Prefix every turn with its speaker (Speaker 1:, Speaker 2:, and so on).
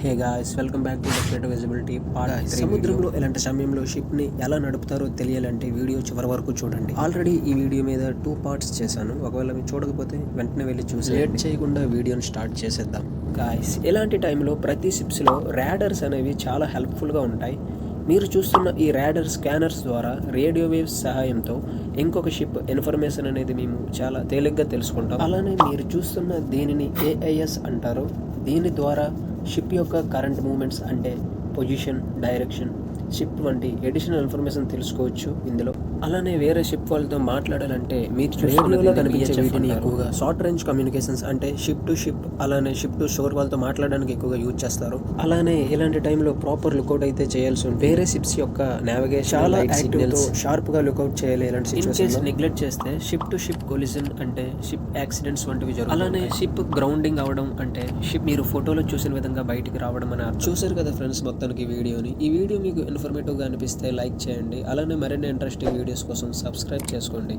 Speaker 1: Hey guys, welcome back to definite visibility part 3. సముద్రంలో ఇలాంటి సమయంలో షిప్ని ఎలా నడుపుతారో తెలియాలంటే వీడియో చివరి వరకు చూడండి. ఆల్రెడీ ఈ వీడియో మీద 2 పార్ట్స్ చేశాను. ఒకవేళ మీరు చూడకపోతే వెంటనే వెళ్ళి చూసి లేట్ చేయకుండా వీడియోని స్టార్ట్ చేసేద్దాం. గాయ్స్, ఇలాంటి టైంలో ప్రతి షిప్స్లో రాడర్స్ అనేవి చాలా హెల్ప్ఫుల్గా ఉంటాయి. మీరు చూస్తున్న ఈ రాడర్ స్కానర్స్ ద్వారా రేడియో వేవ్స్ సహాయంతో ఇంకొక షిప్ ఇన్ఫర్మేషన్ అనేది మేము చాలా తేలిగ్గా తెలుసుకుంటాం. అలానే మీరు చూస్తున్న దీనిని AIS అంటారు. దీని ద్వారా షిప్ యొక్క కరెంట్ మూమెంట్స్ అంటే పొజిషన్, డైరెక్షన్, షిప్ వంటి ఎడిషనల్ ఇన్ఫర్మేషన్ తెలుసుకోవచ్చు ఇందులో. అలానే వేరే షిప్ వాళ్ళతో మాట్లాడాలంటే మీరు రేడియోలో కనిపించే వీటిని ఎక్కువగా షార్ట్ రేంజ్ కమ్యూనికేషన్స్ అంటే షిప్ టు షిప్ అలానే షిప్ టు షోర్ వాళ్ళతో మాట్లాడడానికి ఎక్కువగా యూజ్ చేస్తారు. అలానే ఇలాంటి టైంలో ప్రాపర్ లుకౌట్ అయితే చేయాల్సి ఉంటుంది. వేరే షిప్స్ యొక్క నావిగేషన్ చాలా సిగ్నల్స్ షార్ప్ గా లుకౌట్ చేయాలి. ఇలాంటి సిచ్యువేషన్స్ నెగ్లెక్ట్ చేస్తే షిప్ టు షిప్ కొలిజన్ అంటే షిప్ యాక్సిడెంట్స్ వంటివి జరుగుతాయి. అలానే షిప్ గ్రౌండింగ్ అవడం అంటే షిప్ మీరు ఫోటోలో చూసిన విధంగా బయటికి రావడం అని అర్థం. చూసారు కదా ఫ్రెండ్స్ మొత్తానికి వీడియోని. ఈ వీడియో మీకు ఇన్ఫర్మేటివ్గా అనిపిస్తే లైక్ చేయండి. అలానే మరిన్ని ఇంట్రెస్టింగ్ వీడియోస్ కోసం సబ్స్క్రైబ్ చేసుకోండి.